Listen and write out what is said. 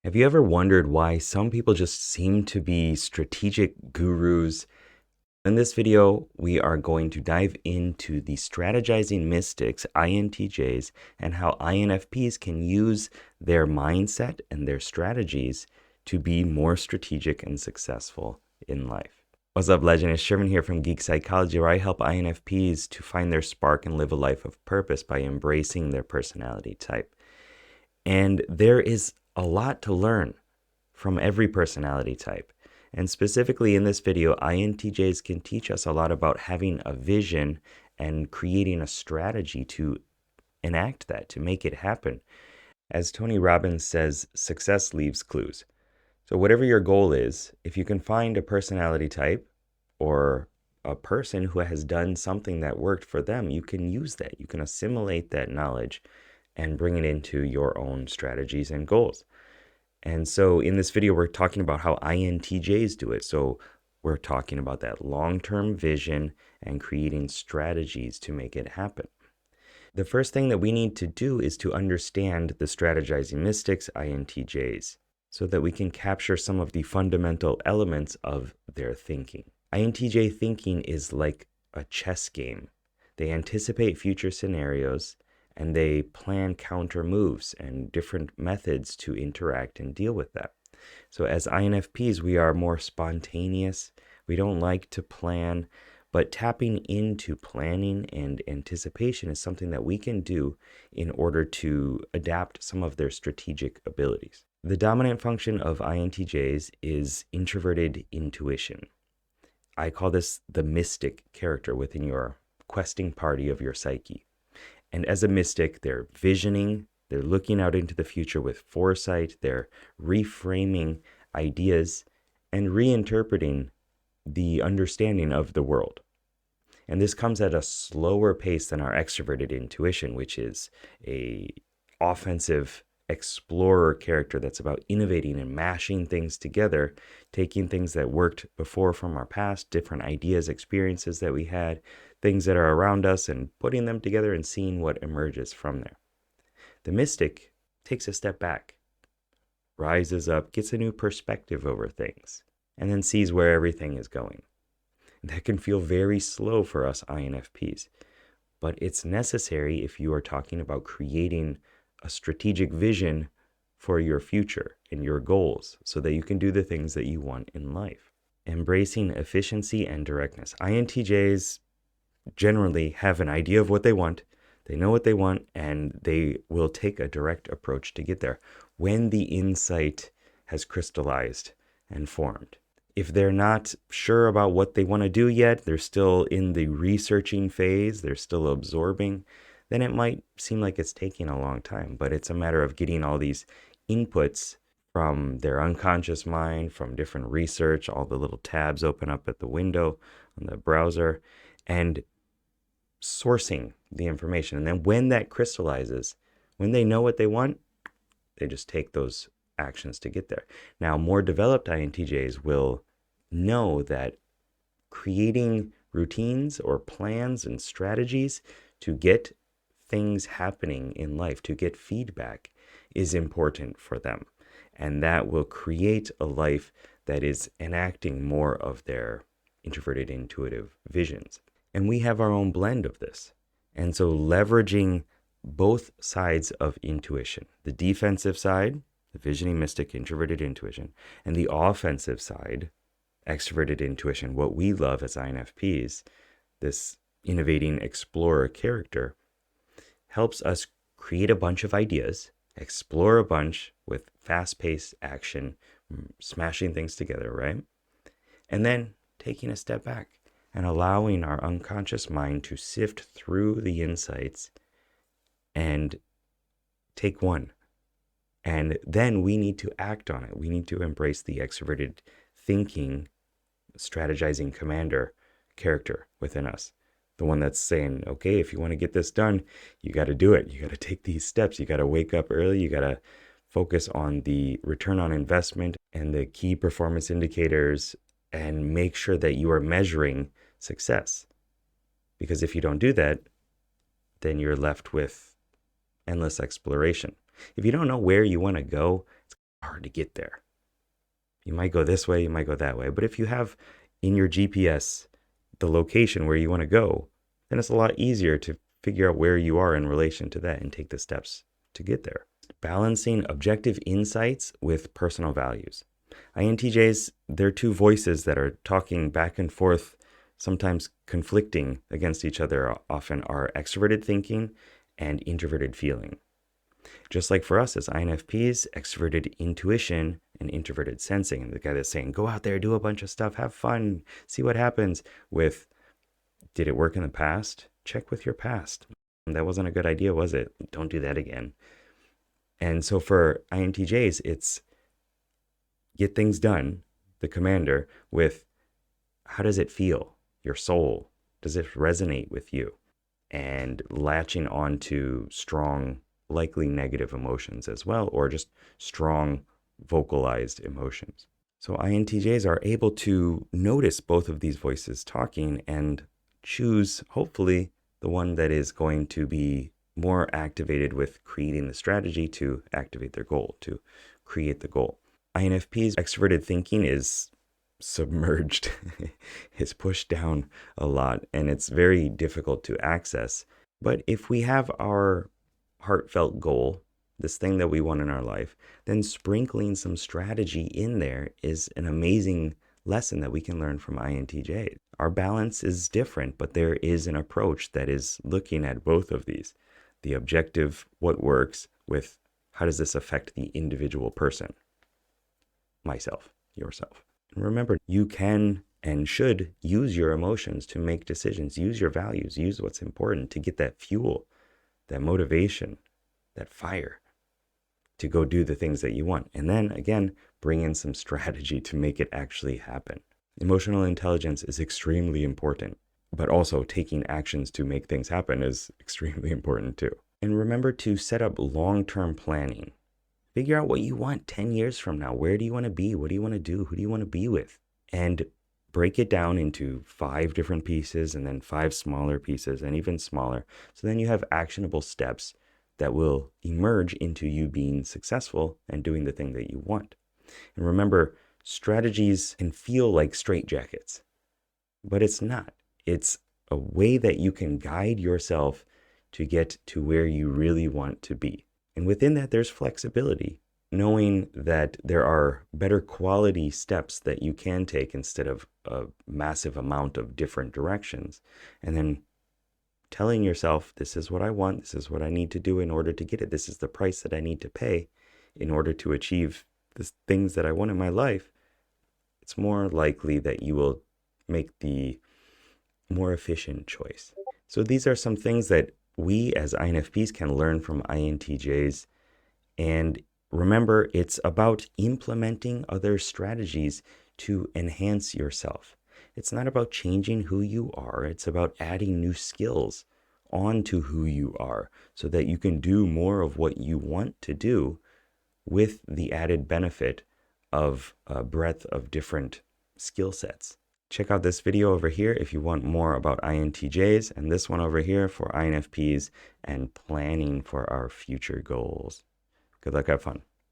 Have you ever wondered why some people just seem to be strategic gurus? In this video, we are going to dive into the strategizing mystics, INTJs, and how INFPs can use their mindset and their strategies to be more strategic and successful in life. What's up, legend? It's Sherman here from Geek Psychology, where I help INFPs to find their spark and live a life of purpose by embracing their personality type. And there is a lot to learn from every personality type. And specifically in this video, INTJs can teach us a lot about having a vision and creating a strategy to enact that, to make it happen. As Tony Robbins says, success leaves clues. So whatever your goal is, if you can find a personality type or a person who has done something that worked for them, you can use that. You can assimilate that knowledge and bring it into your own strategies and goals. And so in this video, we're talking about how INTJs do it. So we're talking about that long-term vision and creating strategies to make it happen. The first thing that we need to do is to understand the strategizing mystics, INTJs, so that we can capture some of the fundamental elements of their thinking. INTJ thinking is like a chess game. They anticipate future scenarios and they plan counter moves and different methods to interact and deal with that. So as INFPs, we are more spontaneous. We don't like to plan, but tapping into planning and anticipation is something that we can do in order to adapt some of their strategic abilities. The dominant function of INTJs is introverted intuition. I call this the mystic character within your questing party of your psyche. And as a mystic, they're visioning, they're looking out into the future with foresight, they're reframing ideas and reinterpreting the understanding of the world. And this comes at a slower pace than our extroverted intuition, which is a offensive explorer character that's about innovating and mashing things together, taking things that worked before from our past, different ideas, experiences that we had, things that are around us, and putting them together and seeing what emerges from there. The mystic takes a step back, rises up, gets a new perspective over things, and then sees where everything is going. That can feel very slow for us INFPs, but it's necessary if you are talking about creating a strategic vision for your future and your goals so that you can do the things that you want in life. Embracing efficiency and directness. INTJs generally have an idea of what they want. They know what they want, and they will take a direct approach to get there when the insight has crystallized and formed. If they're not sure about what they want to do yet, they're still in the researching phase, they're still absorbing, then it might seem like it's taking a long time. But it's a matter of getting all these inputs from their unconscious mind, from different research, all the little tabs open up at the window on the browser, and sourcing the information. And then when that crystallizes, when they know what they want, they just take those actions to get there. Now, more developed INTJs will know that creating routines or plans and strategies to get things happening in life, to get feedback, is important for them. And that will create a life that is enacting more of their introverted intuitive visions. And we have our own blend of this. And so leveraging both sides of intuition, the defensive side, the visioning mystic introverted intuition, and the offensive side, extroverted intuition, what we love as INFPs, this innovating explorer character, helps us create a bunch of ideas, explore a bunch with fast-paced action, smashing things together, right? And then taking a step back and allowing our unconscious mind to sift through the insights and take one. And then we need to act on it. We need to embrace the extroverted thinking, strategizing commander character within us. The one that's saying, okay, if you want to get this done, you got to do it. You got to take these steps. You got to wake up early. You got to focus on the return on investment and the key performance indicators and make sure that you are measuring success. Because if you don't do that, then you're left with endless exploration. If you don't know where you want to go, it's hard to get there. You might go this way, you might go that way. But if you have in your GPS the location where you want to go, then it's a lot easier to figure out where you are in relation to that and take the steps to get there. Balancing objective insights with personal values. INTJs, they're two voices that are talking back and forth, sometimes conflicting against each other, often are extroverted thinking and introverted feeling. Just like for us as INFPs, extroverted intuition and introverted sensing. And the guy that's saying, go out there, do a bunch of stuff, have fun, see what happens. With, did it work in the past? Check with your past. That wasn't a good idea, was it? Don't do that again. And so for INTJs, it's get things done, the commander, with how does it feel? Your soul. Does it resonate with you? And latching on to strong, likely negative emotions as well, or just strong vocalized emotions. So INTJs are able to notice both of these voices talking and choose, hopefully, the one that is going to be more activated with creating the strategy to activate their goal, to create the goal. INFPs' extroverted thinking is submerged, is pushed down a lot, and it's very difficult to access. But if we have our heartfelt goal, this thing that we want in our life, then sprinkling some strategy in there is an amazing lesson that we can learn from INTJ. Our balance is different, but there is an approach that is looking at both of these. The objective, what works, with how does this affect the individual person? Myself, yourself. And remember, you can and should use your emotions to make decisions. Use your values. Use what's important to get that fuel, that motivation, that fire to go do the things that you want. And then again, bring in some strategy to make it actually happen. Emotional intelligence is extremely important, but also taking actions to make things happen is extremely important too. And remember to set up long-term planning. Figure out what you want 10 years from now. Where do you want to be? What do you want to do? Who do you want to be with? And break it down into 5 different pieces and then 5 smaller pieces and even smaller. So then you have actionable steps that will emerge into you being successful and doing the thing that you want. And remember, strategies can feel like straitjackets, but it's not. It's a way that you can guide yourself to get to where you really want to be. And within that, there's flexibility, knowing that there are better quality steps that you can take instead of a massive amount of different directions. And then telling yourself, this is what I want, this is what I need to do in order to get it, this is the price that I need to pay in order to achieve the things that I want in my life, it's more likely that you will make the more efficient choice. So these are some things that we as INFPs can learn from INTJs. And remember, it's about implementing other strategies to enhance yourself. It's not about changing who you are. It's about adding new skills onto who you are so that you can do more of what you want to do with the added benefit of a breadth of different skill sets. Check out this video over here if you want more about INTJs, and this one over here for INFPs and planning for our future goals. Good luck, have fun.